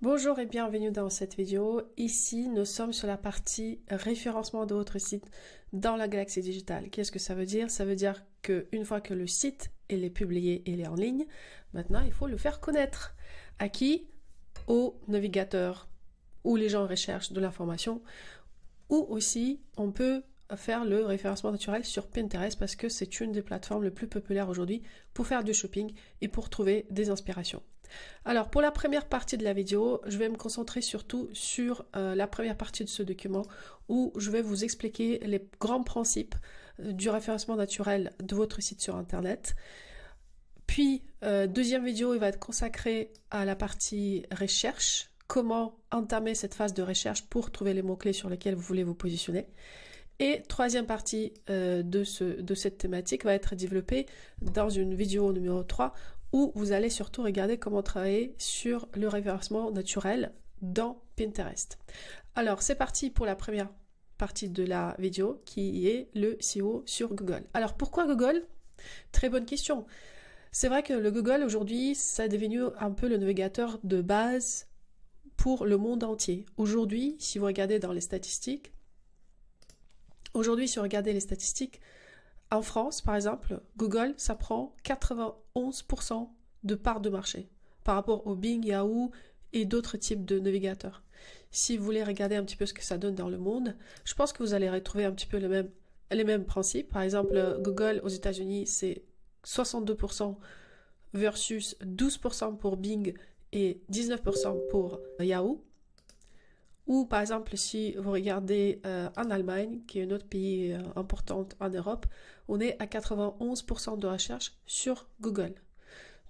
Bonjour et bienvenue dans cette vidéo. Ici, nous sommes sur la partie référencement de votre site dans la Galaxy Digital. Qu'est-ce que ça veut dire? Ça veut dire qu'une fois que le site il est publié, il est en ligne, maintenant il faut le faire connaître. À qui? Aux navigateurs, où les gens recherchent de l'information, ou aussi on peut faire le référencement naturel sur Pinterest parce que c'est une des plateformes les plus populaires aujourd'hui pour faire du shopping et pour trouver des inspirations. Alors pour la première partie de la vidéo, je vais me concentrer surtout sur la première partie de ce document où je vais vous expliquer les grands principes du référencement naturel de votre site sur internet. Puis deuxième vidéo, il va être consacré à la partie recherche, comment entamer cette phase de recherche pour trouver les mots-clés sur lesquels vous voulez vous positionner. Et troisième partie de cette thématique va être développée dans une vidéo numéro 3 où vous allez surtout regarder comment travailler sur le référencement naturel dans Pinterest. Alors c'est parti pour la première partie de la vidéo qui est le SEO sur Google. Alors pourquoi Google? Très bonne question. C'est vrai que le Google aujourd'hui, ça est devenu un peu le navigateur de base pour le monde entier. Aujourd'hui, si vous regardez dans les statistiques, en France, par exemple, Google, ça prend 91% de part de marché par rapport au Bing, Yahoo et d'autres types de navigateurs. Si vous voulez regarder un petit peu ce que ça donne dans le monde, je pense que vous allez retrouver un petit peu les mêmes principes. Par exemple, Google aux États-Unis, c'est 62% versus 12% pour Bing et 19% pour Yahoo. Ou par exemple, si vous regardez en Allemagne, qui est un autre pays important en Europe, on est à 91% de recherche sur Google.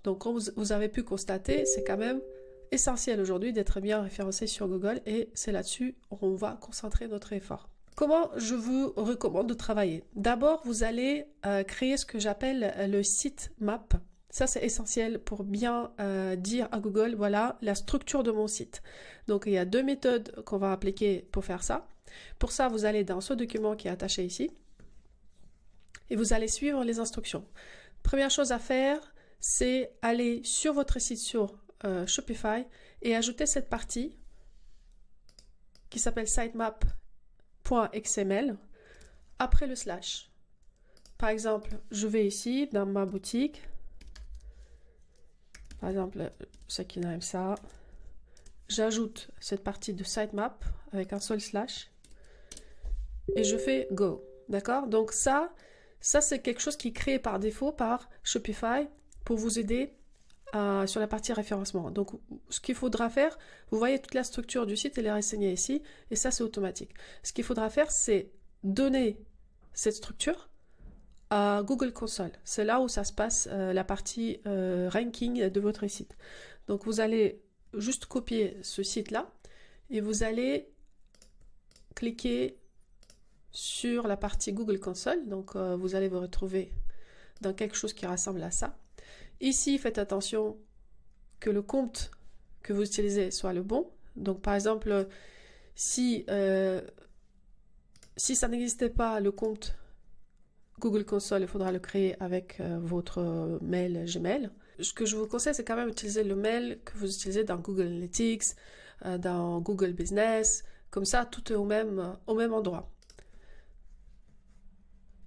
Donc comme vous avez pu constater, c'est quand même essentiel aujourd'hui d'être bien référencé sur Google et c'est là-dessus qu'on va concentrer notre effort. Comment je vous recommande de travailler? D'abord, vous allez créer ce que j'appelle le sitemap. Ça, c'est essentiel pour bien dire à Google, voilà la structure de mon site. Donc, il y a deux méthodes qu'on va appliquer pour faire ça. Pour ça, vous allez dans ce document qui est attaché ici et vous allez suivre les instructions. Première chose à faire, c'est aller sur votre site sur Shopify et ajouter cette partie qui s'appelle sitemap.xml après le slash. Par exemple, je vais ici dans ma boutique. Par exemple, ceux qui n'aiment ça, j'ajoute cette partie de sitemap avec un seul slash et je fais go. D'accord? Donc ça c'est quelque chose qui est créé par défaut par Shopify pour vous aider sur la partie référencement. Donc ce qu'il faudra faire, vous voyez toute la structure du site, elle est renseignée ici et ça c'est automatique. Ce qu'il faudra faire, c'est donner cette structure à Google Console. C'est là où ça se passe la partie ranking de votre site. Donc vous allez juste copier ce site-là et vous allez cliquer sur la partie Google Console. Donc vous allez vous retrouver dans quelque chose qui ressemble à ça. Ici, faites attention que le compte que vous utilisez soit le bon. Donc par exemple, si ça n'existait pas, le compte Google Console, il faudra le créer avec votre mail Gmail. Ce que je vous conseille, c'est quand même utiliser le mail que vous utilisez dans Google Analytics, dans Google Business. Comme ça, tout est au même endroit.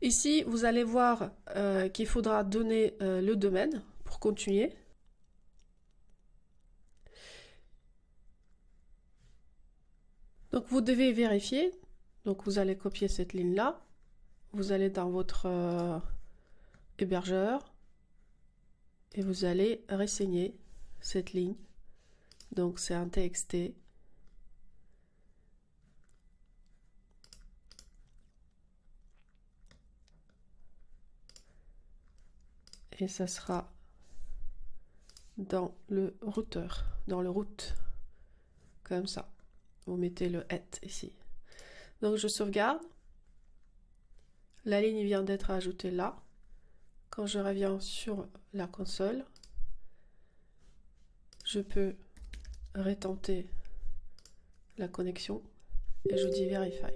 Ici, vous allez voir qu'il faudra donner le domaine pour continuer. Donc, vous devez vérifier. Donc, vous allez copier cette ligne-là. Vous allez dans votre hébergeur et vous allez renseigner cette ligne. Donc c'est un TXT. Et ça sera dans le routeur, dans le route, comme ça. Vous mettez le « et » ici. Donc je sauvegarde. La ligne vient d'être ajoutée là. Quand je reviens sur la console, je peux retenter la connexion et je dis Verify.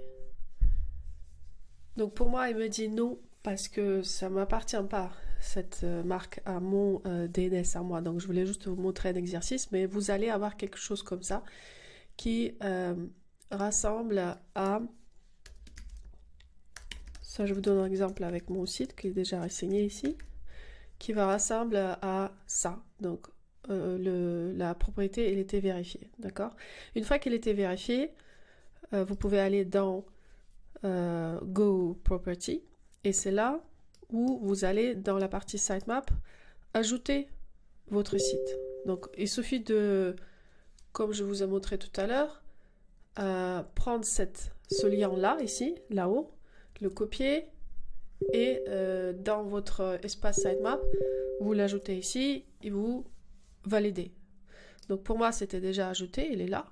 Donc pour moi, il me dit non parce que ça ne m'appartient pas cette marque à mon DNS à moi. Donc je voulais juste vous montrer un exercice, mais vous allez avoir quelque chose comme ça qui rassemble à... Ça, je vous donne un exemple avec mon site qui est déjà renseigné ici, qui va rassembler à ça. Donc la propriété, elle était vérifiée, d'accord? Une fois qu'elle était vérifiée, vous pouvez aller dans Go Property, et c'est là où vous allez dans la partie sitemap ajouter votre site. Donc il suffit de, comme je vous ai montré tout à l'heure, prendre ce lien là, ici, là-haut, le copier et dans votre espace sitemap, vous l'ajoutez ici et vous validez. Donc pour moi c'était déjà ajouté, il est là.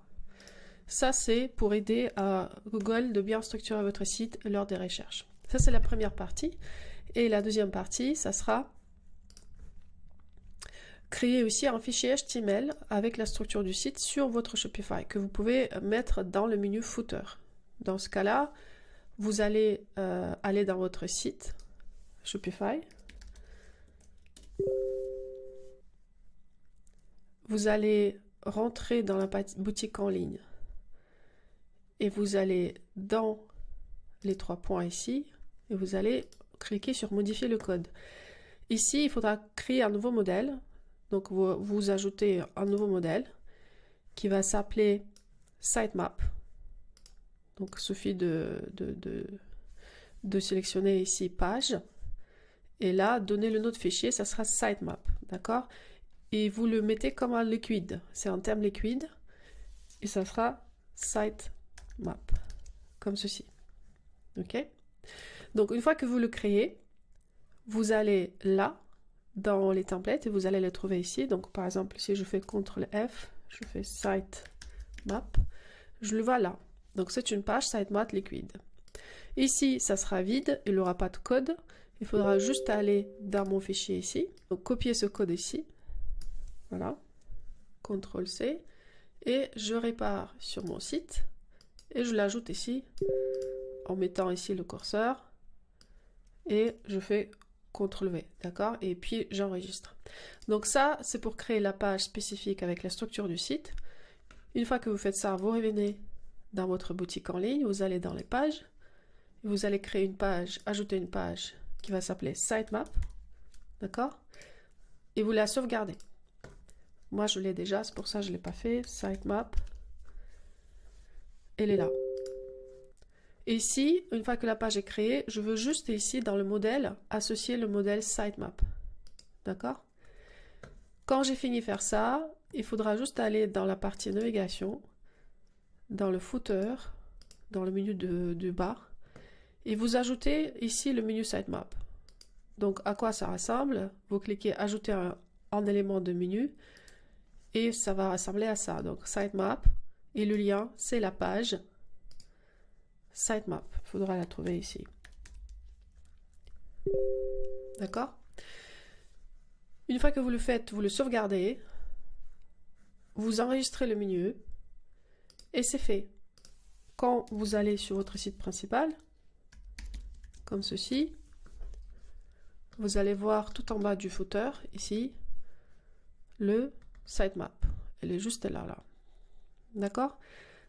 Ça c'est pour aider à Google de bien structurer votre site lors des recherches. Ça c'est la première partie. Et la deuxième partie, ça sera créer aussi un fichier HTML avec la structure du site sur votre Shopify que vous pouvez mettre dans le menu footer. Dans ce cas-là, vous allez aller dans votre site Shopify. Vous allez rentrer dans la boutique en ligne et vous allez dans les 3 points ici et vous allez cliquer sur modifier le code. Ici, il faudra créer un nouveau modèle. Donc, vous ajoutez un nouveau modèle qui va s'appeler sitemap. Donc, il suffit de sélectionner ici page. Et là, donner le nom de fichier, ça sera sitemap. D'accord? Et vous le mettez comme un liquide. C'est un terme liquide. Et ça sera sitemap. Comme ceci. OK? Donc, une fois que vous le créez, vous allez là, dans les templates, et vous allez les trouver ici. Donc, par exemple, si je fais CTRL F, je fais sitemap, je le vois là. Donc, c'est une page sitemap liquide. Ici, ça sera vide, il n'aura pas de code. Il faudra juste aller dans mon fichier ici. Donc, copier ce code ici. Voilà. CTRL C. Et je répare sur mon site. Et je l'ajoute ici, en mettant ici le curseur. Et je fais CTRL V, d'accord? Et puis j'enregistre. Donc ça, c'est pour créer la page spécifique avec la structure du site. Une fois que vous faites ça, vous revenez dans votre boutique en ligne, vous allez dans les pages, vous allez créer une page, ajouter une page qui va s'appeler sitemap, d'accord? Et vous la sauvegardez. Moi, je l'ai déjà, c'est pour ça que je ne l'ai pas fait. Sitemap, elle est là. Et ici, une fois que la page est créée, je veux juste ici, dans le modèle, associer le modèle sitemap. D'accord? Quand j'ai fini de faire ça, il faudra juste aller dans la partie navigation, dans le footer, dans le menu du bas, et vous ajoutez ici le menu sitemap. Donc, à quoi ça ressemble? Vous cliquez ajouter un élément de menu, et ça va ressembler à ça. Donc, sitemap, et le lien, c'est la page sitemap, il faudra la trouver ici. D'accord? Une fois que vous le faites, vous le sauvegardez, vous enregistrez le menu, et c'est fait. Quand vous allez sur votre site principal, comme ceci, vous allez voir tout en bas du footer, ici, le sitemap. Elle est juste là, là. D'accord?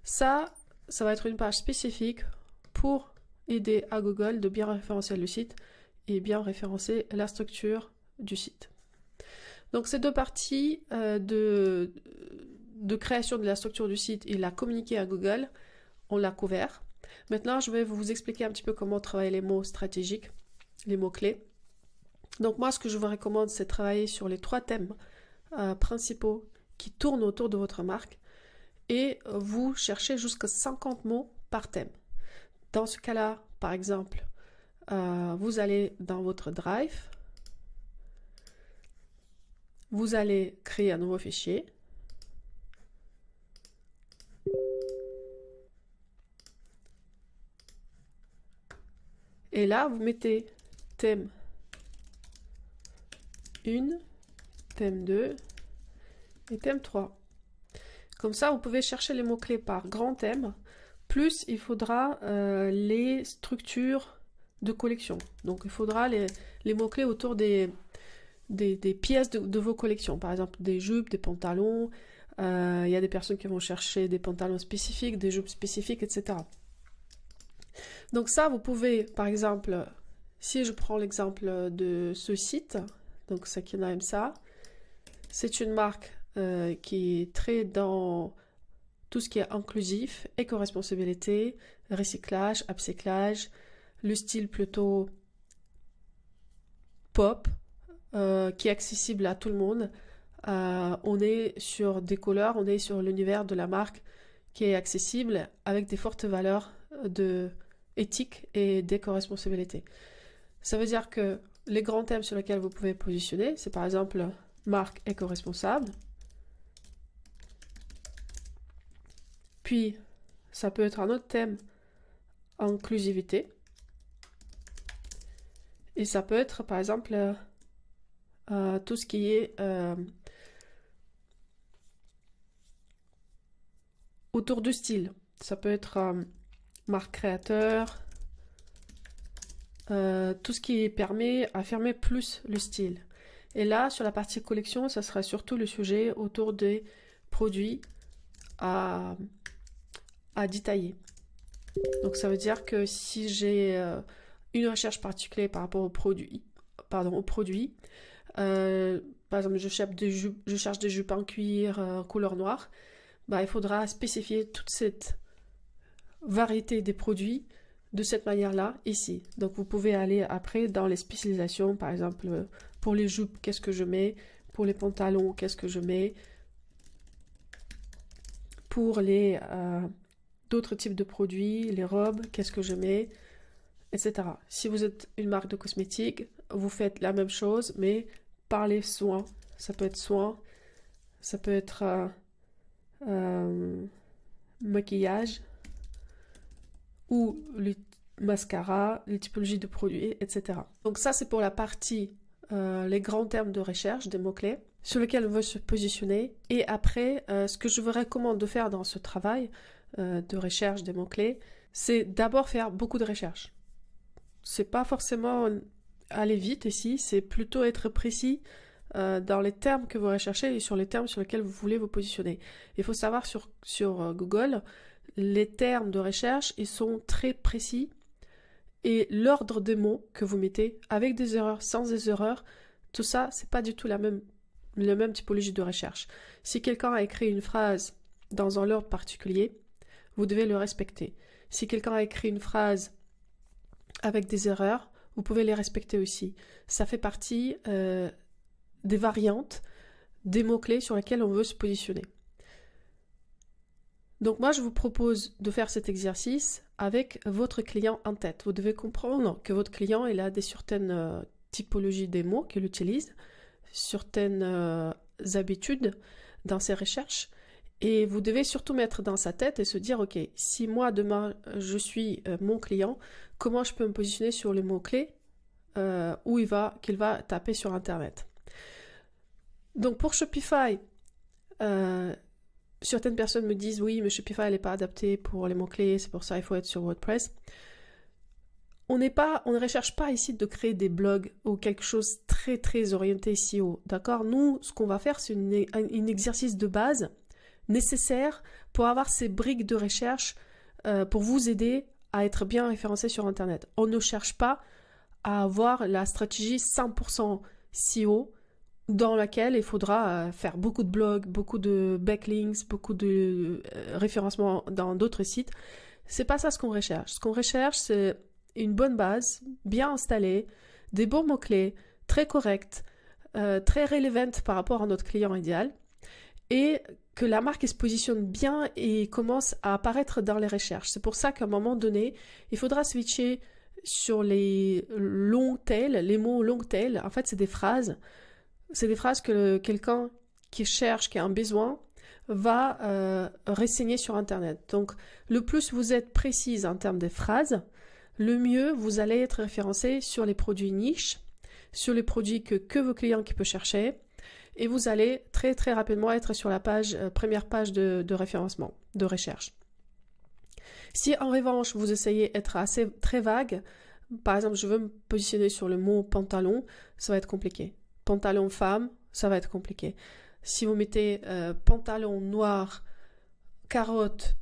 Ça va être une page spécifique pour aider à Google de bien référencer le site et bien référencer la structure du site. Donc ces deux parties de création de la structure du site et la communiquer à Google, on l'a couvert. Maintenant, je vais vous expliquer un petit peu comment travailler les mots stratégiques, les mots-clés. Donc moi, ce que je vous recommande, c'est de travailler sur les 3 thèmes principaux qui tournent autour de votre marque et vous cherchez jusqu'à 50 mots par thème. Dans ce cas-là, par exemple, vous allez dans votre Drive, vous allez créer un nouveau fichier. Et là, vous mettez thème 1, thème 2 et thème 3. Comme ça, vous pouvez chercher les mots-clés par grand thème, plus il faudra les structures de collection. Donc, il faudra les mots-clés autour des des pièces de vos collections, par exemple des jupes, des pantalons. Il y a des personnes qui vont chercher des pantalons spécifiques, des jupes spécifiques, etc. Donc ça, vous pouvez, par exemple, si je prends l'exemple de ce site, donc Sakina aime ça, c'est une marque qui est très dans tout ce qui est inclusif, éco-responsabilité, recyclage, upcyclage, le style plutôt pop, qui est accessible à tout le monde. On est sur des couleurs, on est sur l'univers de la marque qui est accessible avec des fortes valeurs de éthique et d'éco-responsabilité. Ça veut dire que les grands thèmes sur lesquels vous pouvez positionner, c'est par exemple marque éco-responsable. Puis, ça peut être un autre thème, inclusivité. Et ça peut être, par exemple, tout ce qui est autour du style. Ça peut être marque créateur, tout ce qui permet d'affirmer plus le style. Et là, sur la partie collection, ça sera surtout le sujet autour des produits à détailler. Donc ça veut dire que si j'ai une recherche particulière par rapport aux produits, par exemple je cherche des jupes en cuir couleur noire, il faudra spécifier toute cette variété des produits de cette manière-là ici. Donc vous pouvez aller après dans les spécialisations, par exemple pour les jupes, qu'est-ce que je mets, pour les pantalons, qu'est-ce que je mets, pour les d'autres types de produits, les robes, qu'est-ce que je mets, etc. Si vous êtes une marque de cosmétiques, vous faites la même chose, mais par les soins. Ça peut être soins, ça peut être maquillage, ou le mascara, les typologies de produits, etc. Donc ça, c'est pour la partie, les grands termes de recherche, des mots-clés, sur lesquels on veut se positionner. Et après, ce que je vous recommande de faire dans ce travail de recherche des mots-clés, c'est d'abord faire beaucoup de recherches. C'est pas forcément aller vite ici, c'est plutôt être précis dans les termes que vous recherchez et sur les termes sur lesquels vous voulez vous positionner. Il faut savoir sur Google, les termes de recherche, ils sont très précis et l'ordre des mots que vous mettez, avec des erreurs, sans des erreurs, tout ça, c'est pas du tout la même typologie de recherche. Si quelqu'un a écrit une phrase dans un ordre particulier, vous devez le respecter. Si quelqu'un a écrit une phrase avec des erreurs, vous pouvez les respecter aussi. Ça fait partie des variantes, des mots-clés sur lesquels on veut se positionner. Donc moi, je vous propose de faire cet exercice avec votre client en tête. Vous devez comprendre que votre client, il a des certaines typologies des mots qu'il utilise, certaines habitudes dans ses recherches, et vous devez surtout mettre dans sa tête et se dire, ok, si moi demain je suis mon client, comment je peux me positionner sur les mots-clés qu'il va taper sur Internet. Donc pour Shopify, certaines personnes me disent, oui, mais Shopify n'est pas adapté pour les mots-clés, c'est pour ça il faut être sur WordPress. On ne recherche pas ici de créer des blogs ou quelque chose très très orienté SEO, d'accord? Nous, ce qu'on va faire, c'est un exercice de base nécessaire pour avoir ces briques de recherche pour vous aider à être bien référencé sur Internet. On ne cherche pas à avoir la stratégie 100% SEO dans laquelle il faudra faire beaucoup de blogs, beaucoup de backlinks, beaucoup de référencement dans d'autres sites. C'est pas ça ce qu'on recherche. Ce qu'on recherche, c'est une bonne base, bien installée, des bons mots-clés, très corrects, très relevant par rapport à notre client idéal, et que la marque se positionne bien et commence à apparaître dans les recherches. C'est pour ça qu'à un moment donné, il faudra switcher sur les long tail, les mots long tail. En fait, c'est des phrases que quelqu'un qui cherche, qui a un besoin, va renseigner sur Internet. Donc, le plus vous êtes précise en termes de phrases, le mieux vous allez être référencé sur les produits niches, sur les produits que vos clients qui peuvent chercher, et vous allez très très rapidement être sur la première page de référencement, de recherche. Si en revanche vous essayez d'être très vague, par exemple je veux me positionner sur le mot pantalon, ça va être compliqué. pantalon femme, ça va être compliqué. Si vous mettez pantalon noir, carotte,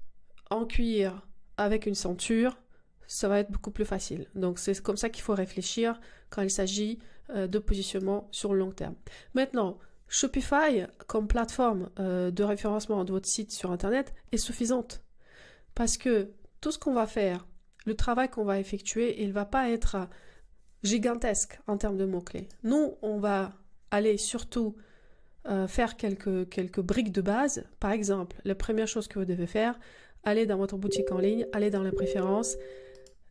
en cuir, avec une ceinture, ça va être beaucoup plus facile. Donc c'est comme ça qu'il faut réfléchir quand il s'agit de positionnement sur le long terme. Maintenant, Shopify comme plateforme de référencement de votre site sur Internet est suffisante parce que tout ce qu'on va faire, le travail qu'on va effectuer, il ne va pas être gigantesque en termes de mots-clés. Nous, on va aller surtout faire quelques briques de base. Par exemple, la première chose que vous devez faire, allez dans votre boutique en ligne, allez dans les préférences,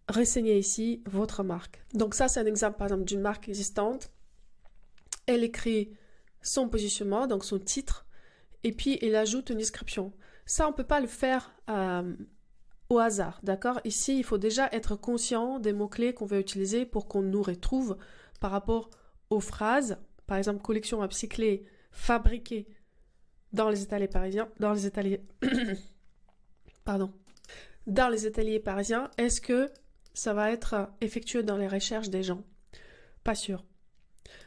renseignez ici votre marque. Donc ça, c'est un exemple, par exemple, d'une marque existante. Elle écrit son positionnement, donc son titre, et puis elle ajoute une description. Ça, on ne peut pas le faire au hasard, d'accord? Ici, il faut déjà être conscient des mots-clés qu'on va utiliser pour qu'on nous retrouve par rapport aux phrases. Par exemple, collection à bicycler fabriquée dans les ateliers parisiens, dans les ateliers parisiens, est-ce que ça va être effectué dans les recherches des gens? Pas sûr.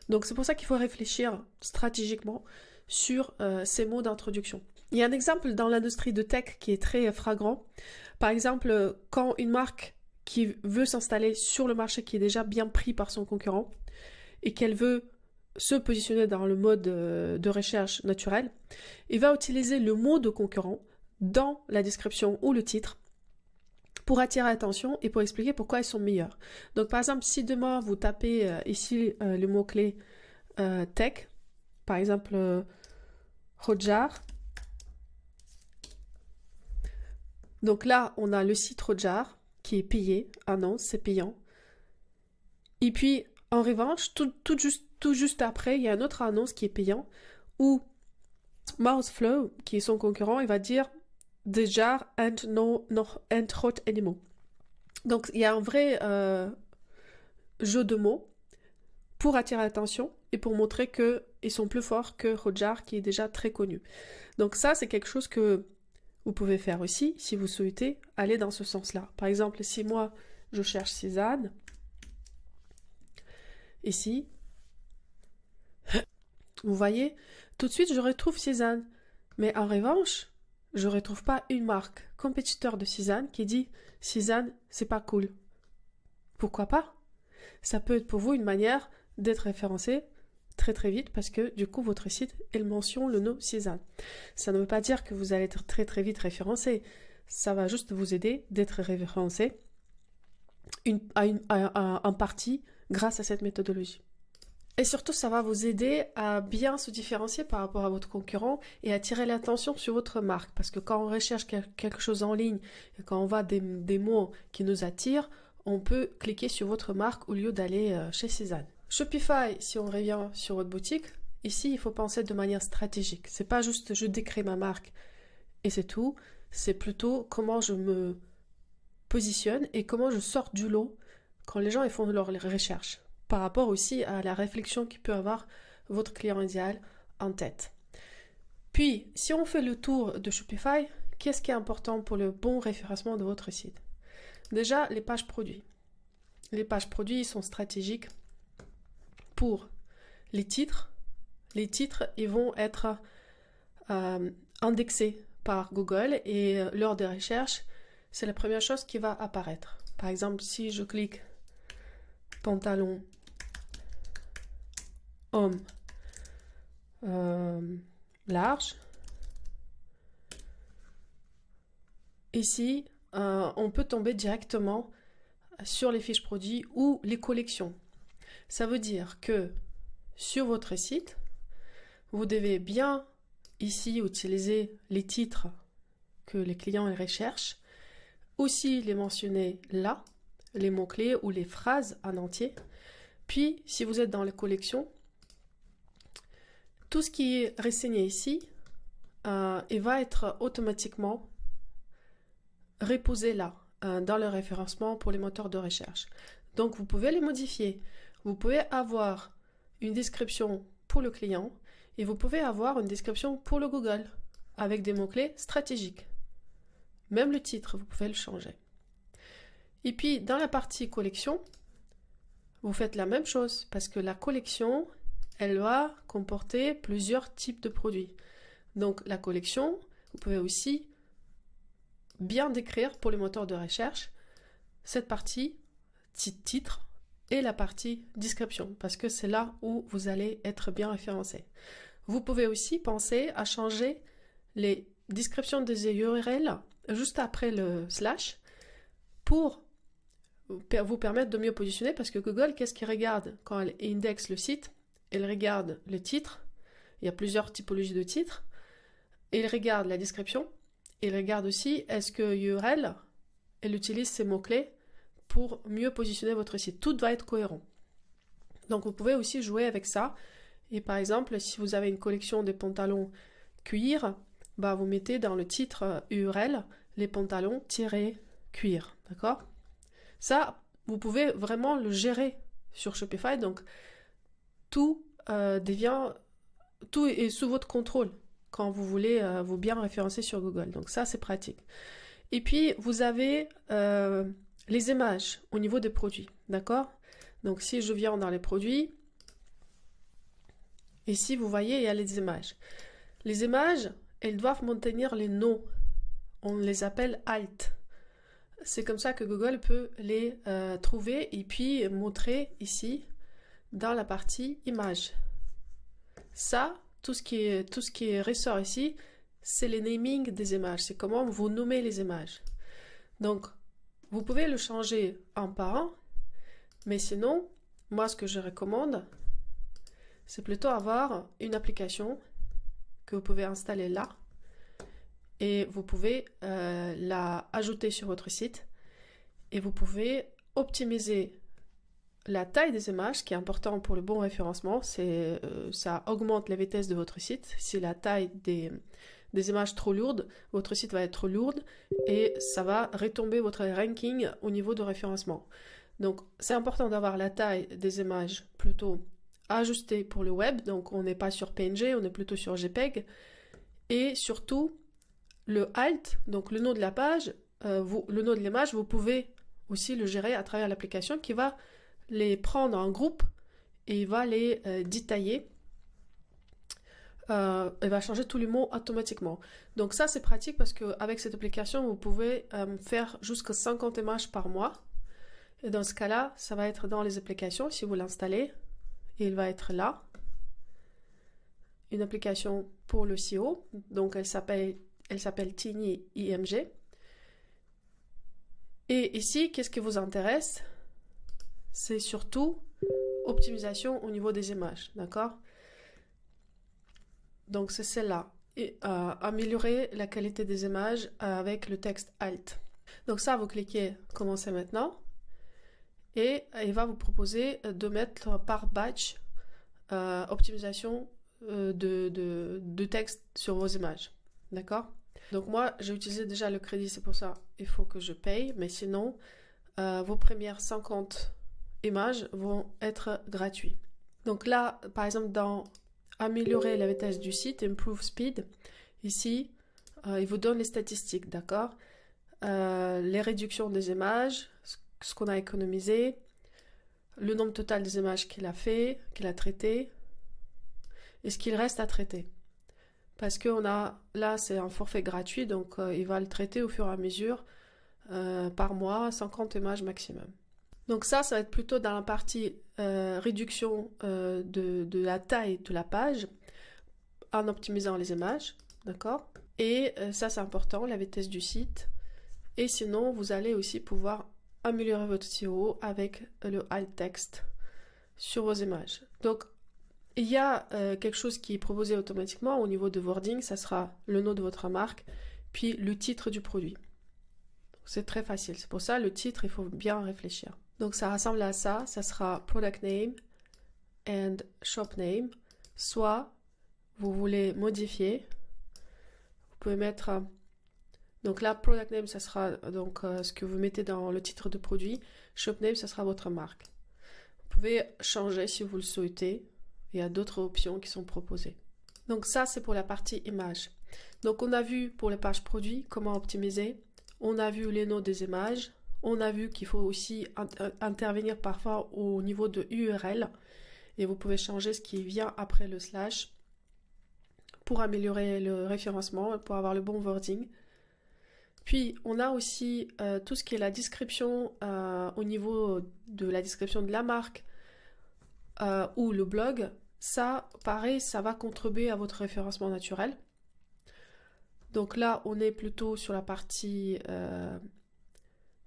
Donc c'est pour ça qu'il faut réfléchir stratégiquement sur ces mots d'introduction. Il y a un exemple dans l'industrie de tech qui est très flagrant. Par exemple, quand une marque qui veut s'installer sur le marché qui est déjà bien pris par son concurrent et qu'elle veut se positionner dans le mode de recherche naturel, il va utiliser le mot de concurrent dans la description ou le titre pour attirer l'attention et pour expliquer pourquoi ils sont meilleurs. Donc par exemple, si demain vous tapez ici le mot-clé tech, par exemple Hotjar, donc là on a le site Hotjar qui est payé, ah non, c'est payant. Et puis en revanche, tout juste après, il y a une autre annonce qui est payant où Mouseflow, qui est son concurrent, il va dire The jar and hot animal. Donc il y a un vrai jeu de mots pour attirer l'attention et pour montrer qu'ils sont plus forts que Hotjar qui est déjà très connu. Donc ça, c'est quelque chose que vous pouvez faire aussi si vous souhaitez aller dans ce sens-là. Par exemple, si moi je cherche Cézanne, ici, vous voyez, tout de suite je retrouve Cézanne. Mais en revanche, je ne retrouve pas une marque compétiteur de Cézanne qui dit « Cézanne, c'est pas cool ». Pourquoi pas? Ça peut être pour vous une manière d'être référencé très très vite parce que du coup votre site elle mentionne le nom Cézanne. Ça ne veut pas dire que vous allez être très très vite référencé. Ça va juste vous aider d'être référencé en partie grâce à cette méthodologie. Et surtout, ça va vous aider à bien se différencier par rapport à votre concurrent et attirer l'attention sur votre marque. Parce que quand on recherche quelque chose en ligne et quand on voit des mots qui nous attirent, on peut cliquer sur votre marque au lieu d'aller chez Cézanne. Shopify, si on revient sur votre boutique, ici, il faut penser de manière stratégique. C'est pas juste je décris ma marque et c'est tout. C'est plutôt comment je me positionne et comment je sors du lot quand les gens ils font leurs recherches. Par rapport aussi à la réflexion qui peut avoir votre client idéal en tête. Puis, si on fait le tour de Shopify, qu'est-ce qui est important pour le bon référencement de votre site? Déjà, les pages produits. Les pages produits sont stratégiques pour les titres. Les titres, ils vont être indexés par Google et lors des recherches, c'est la première chose qui va apparaître. Par exemple, si je clique pantalon homme large. Ici, on peut tomber directement sur les fiches produits ou les collections. Ça veut dire que sur votre site, vous devez bien ici utiliser les titres que les clients recherchent, aussi les mentionner là, les mots-clés ou les phrases en entier. Puis, si vous êtes dans les collections, tout ce qui est renseigné ici, il va être automatiquement reposé là, dans le référencement pour les moteurs de recherche. Donc, vous pouvez les modifier. Vous pouvez avoir une description pour le client et vous pouvez avoir une description pour le Google avec des mots-clés stratégiques. Même le titre, vous pouvez le changer. Et puis, dans la partie collection, vous faites la même chose parce que la collection, elle va comporter plusieurs types de produits. Donc la collection, vous pouvez aussi bien décrire pour les moteurs de recherche cette partie titre et la partie description, parce que c'est là où vous allez être bien référencé. Vous pouvez aussi penser à changer les descriptions des URL juste après le slash pour vous permettre de mieux positionner, parce que Google, qu'est-ce qu'il regarde quand elle indexe le site? Elle regarde le titre, il y a plusieurs typologies de titres, et il regarde la description, et il regarde aussi est-ce que URL, elle utilise ces mots-clés pour mieux positionner votre site. Tout va être cohérent. Donc vous pouvez aussi jouer avec ça, et par exemple, si vous avez une collection des pantalons cuir, bah vous mettez dans le titre URL les pantalons-cuir, d'accord? Ça, vous pouvez vraiment le gérer sur Shopify, donc tout est sous votre contrôle quand vous voulez vous bien référencer sur Google. Donc ça, c'est pratique. Et puis, vous avez les images au niveau des produits, d'accord? Donc si je viens dans les produits, ici, vous voyez, il y a les images. Les images, elles doivent maintenir les noms. On les appelle alt. C'est comme ça que Google peut les trouver et puis montrer ici dans la partie images. Ça, tout ce qui ressort ici, c'est les naming des images. C'est comment vous nommez les images. Donc, vous pouvez le changer un par un, mais sinon, moi, ce que je recommande, c'est plutôt avoir une application que vous pouvez installer là. Et vous pouvez la ajouter sur votre site et vous pouvez optimiser la taille des images, qui est important pour le bon référencement. Ça augmente la vitesse de votre site. Si la taille des images trop lourdes, votre site va être trop lourd et ça va retomber votre ranking au niveau de référencement. Donc c'est important d'avoir la taille des images plutôt ajustée pour le web. Donc on n'est pas sur PNG, on est plutôt sur JPEG. Et surtout, le alt, donc le nom de la page, le nom de l'image, vous pouvez aussi le gérer à travers l'application qui va les prendre en groupe et il va les détailler. Elle va changer tous les mots automatiquement. Donc ça, c'est pratique parce qu'avec cette application, vous pouvez faire jusqu'à 50 images par mois. Et dans ce cas-là, ça va être dans les applications. Si vous l'installez, il va être là. Une application pour le SEO. Donc elle s'appelle Tiny IMG. Et ici, qu'est-ce qui vous intéresse? C'est surtout optimisation au niveau des images, d'accord? Donc c'est celle-là. Et améliorer la qualité des images avec le texte alt. Donc ça, vous cliquez commencer maintenant. Et il va vous proposer de mettre par batch optimisation de texte sur vos images. D'accord? Donc moi, j'ai utilisé déjà le crédit, c'est pour ça il faut que je paye. Mais sinon, vos premières 50 images vont être gratuites. Donc là, par exemple, dans améliorer la vitesse du site, improve speed, ici, il vous donne les statistiques, d'accord? Les réductions des images, ce qu'on a économisé, le nombre total des images qu'il a fait, qu'il a traité, et ce qu'il reste à traiter. Parce que là, c'est un forfait gratuit, donc il va le traiter au fur et à mesure par mois, 50 images maximum. Donc ça va être plutôt dans la partie réduction de la taille de la page en optimisant les images, d'accord? Et ça, c'est important, la vitesse du site. Et sinon, vous allez aussi pouvoir améliorer votre SEO avec le alt text sur vos images. Donc, il y a quelque chose qui est proposé automatiquement au niveau de wording, ça sera le nom de votre marque, puis le titre du produit. C'est très facile, c'est pour ça le titre, il faut bien réfléchir. Donc ça ressemble à ça, ça sera product name and shop name. Soit vous voulez modifier, vous pouvez mettre, donc là product name ça sera donc ce que vous mettez dans le titre de produit, shop name ça sera votre marque. Vous pouvez changer si vous le souhaitez, il y a d'autres options qui sont proposées. Donc ça c'est pour la partie image. Donc on a vu pour les pages produits comment optimiser, on a vu les noms des images. On a vu qu'il faut aussi intervenir parfois au niveau de URL et vous pouvez changer ce qui vient après le slash pour améliorer le référencement, pour avoir le bon wording. Puis on a aussi tout ce qui est la description au niveau de la description de la marque ou le blog. Ça, pareil, ça va contribuer à votre référencement naturel. Donc là, on est plutôt sur la partie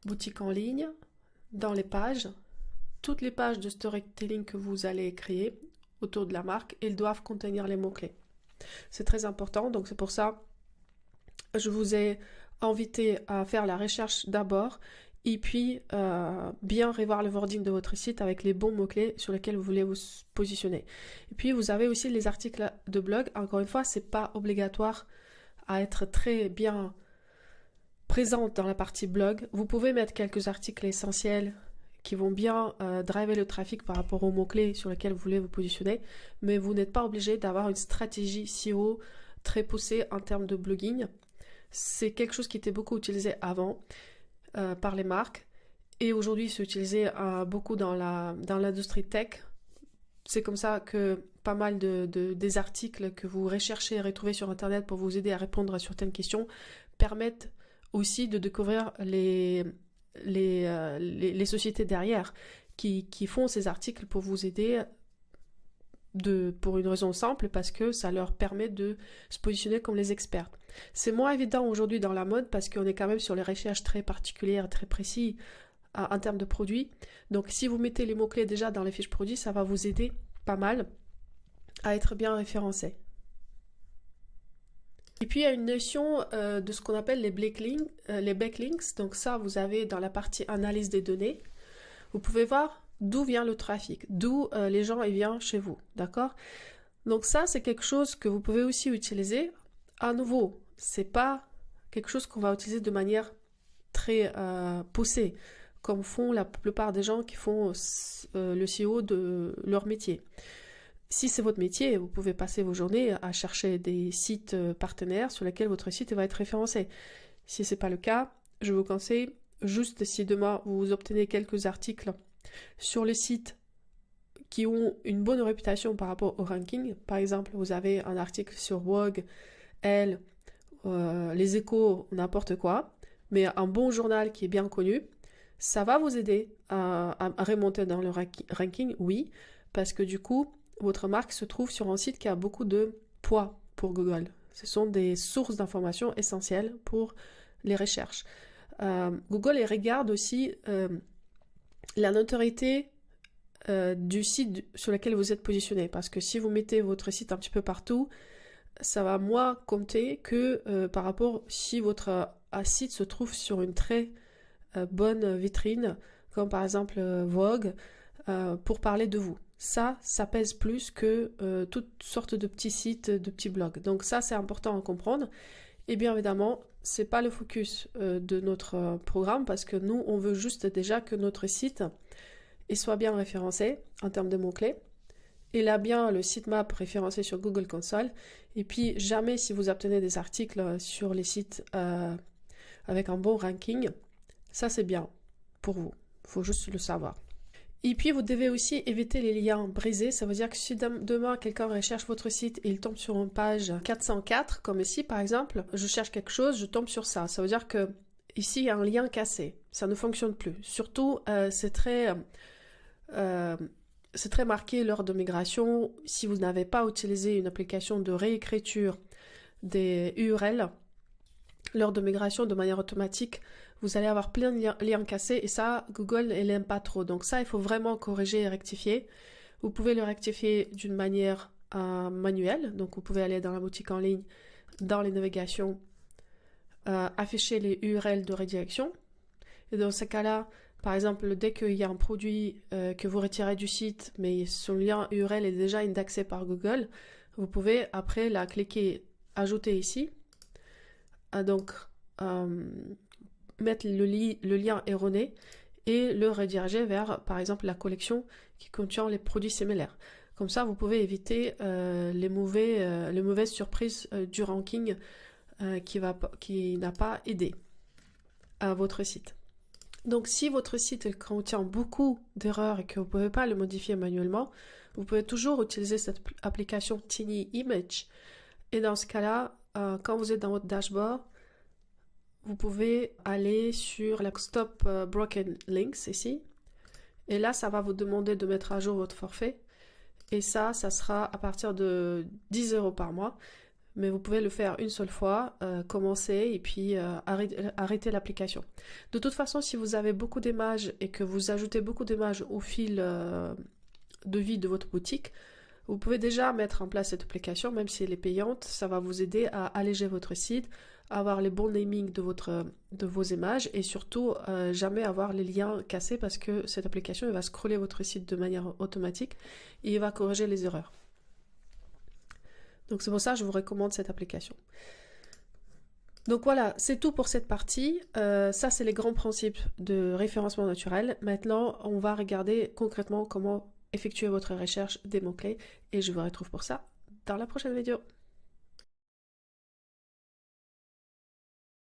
boutique en ligne, dans les pages. Toutes les pages de storytelling que vous allez créer autour de la marque, elles doivent contenir les mots-clés. C'est très important, donc c'est pour ça que je vous ai invité à faire la recherche d'abord et puis bien revoir le wording de votre site avec les bons mots-clés sur lesquels vous voulez vous positionner. Et puis vous avez aussi les articles de blog. Encore une fois, c'est pas obligatoire à être très bien présente dans la partie blog. Vous pouvez mettre quelques articles essentiels qui vont bien driver le trafic par rapport aux mots-clés sur lesquels vous voulez vous positionner, mais vous n'êtes pas obligé d'avoir une stratégie SEO très poussée en termes de blogging. C'est quelque chose qui était beaucoup utilisé avant par les marques et aujourd'hui c'est utilisé beaucoup dans l'industrie tech. C'est comme ça que pas mal des articles que vous recherchez et retrouvez sur internet pour vous aider à répondre à certaines questions permettent aussi de découvrir les sociétés derrière qui font ces articles pour vous aider pour une raison simple, parce que ça leur permet de se positionner comme les experts. C'est moins évident aujourd'hui dans la mode parce qu'on est quand même sur les recherches très particulières, très précises en termes de produits. Donc si vous mettez les mots-clés déjà dans les fiches produits, ça va vous aider pas mal à être bien référencé. Et puis il y a une notion de ce qu'on appelle les backlinks. Donc ça, vous avez dans la partie analyse des données. Vous pouvez voir d'où vient le trafic, d'où les gens ils viennent chez vous, d'accord? Donc ça, c'est quelque chose que vous pouvez aussi utiliser. À nouveau, c'est pas quelque chose qu'on va utiliser de manière très poussée, comme font la plupart des gens qui font le SEO de leur métier. Si c'est votre métier, vous pouvez passer vos journées à chercher des sites partenaires sur lesquels votre site va être référencé. Si ce n'est pas le cas, je vous conseille juste, si demain vous obtenez quelques articles sur les sites qui ont une bonne réputation par rapport au ranking, par exemple vous avez un article sur Vogue, Elle, Les Échos, n'importe quoi, mais un bon journal qui est bien connu, ça va vous aider à remonter dans le ranking, oui, parce que du coup, votre marque se trouve sur un site qui a beaucoup de poids pour Google. Ce sont des sources d'informations essentielles pour les recherches. Google regarde aussi la notoriété du site sur lequel vous êtes positionné, parce que si vous mettez votre site un petit peu partout, ça va moins compter que par rapport si votre site se trouve sur une très bonne vitrine, comme par exemple Vogue, pour parler de vous. Ça pèse plus que toutes sortes de petits sites, de petits blogs. Donc ça, c'est important à comprendre. Et bien évidemment, c'est pas le focus de notre programme, parce que nous, on veut juste déjà que notre site soit bien référencé en termes de mots-clés. Il a bien le sitemap référencé sur Google Console. Et puis, jamais si vous obtenez des articles sur les sites avec un bon ranking, ça c'est bien pour vous. Il faut juste le savoir. Et puis, vous devez aussi éviter les liens brisés. Ça veut dire que si demain, quelqu'un recherche votre site et il tombe sur une page 404, comme ici par exemple, je cherche quelque chose, je tombe sur ça. Ça veut dire que ici, il y a un lien cassé. Ça ne fonctionne plus. Surtout, c'est très marqué lors de migration. Si vous n'avez pas utilisé une application de réécriture des URL lors de migration de manière automatique, vous allez avoir plein de liens cassés et ça, Google n'aime pas trop. Donc ça, il faut vraiment corriger et rectifier. Vous pouvez le rectifier d'une manière manuelle. Donc vous pouvez aller dans la boutique en ligne, dans les navigations, afficher les URL de redirection. Et dans ce cas-là, par exemple, dès qu'il y a un produit que vous retirez du site, mais son lien URL est déjà indexé par Google, vous pouvez après la cliquer « Ajouter ici ». Donc, mettre le lien erroné et le rediriger vers, par exemple, la collection qui contient les produits similaires. Comme ça, vous pouvez éviter les mauvaises surprises du ranking qui n'a pas aidé à votre site. Donc, si votre site contient beaucoup d'erreurs et que vous ne pouvez pas le modifier manuellement, Vous pouvez toujours utiliser cette application Tiny Image. Et dans ce cas-là, quand vous êtes dans votre dashboard, vous pouvez aller sur la Stop Broken Links ici. Et là, ça va vous demander de mettre à jour votre forfait. Et ça sera à partir de 10 € par mois. Mais vous pouvez le faire une seule fois, commencer et puis arrêter l'application. De toute façon, si vous avez beaucoup d'images et que vous ajoutez beaucoup d'images au fil de vie de votre boutique, vous pouvez déjà mettre en place cette application, même si elle est payante. Ça va vous aider à alléger votre site, à avoir les bons namings de vos images et surtout jamais avoir les liens cassés parce que cette application elle va scroller votre site de manière automatique et il va corriger les erreurs. Donc c'est pour ça que je vous recommande cette application. Donc voilà, c'est tout pour cette partie. Ça, c'est les grands principes de référencement naturel. Maintenant, on va regarder concrètement comment effectuer votre recherche des mots-clés et je vous retrouve pour ça dans la prochaine vidéo.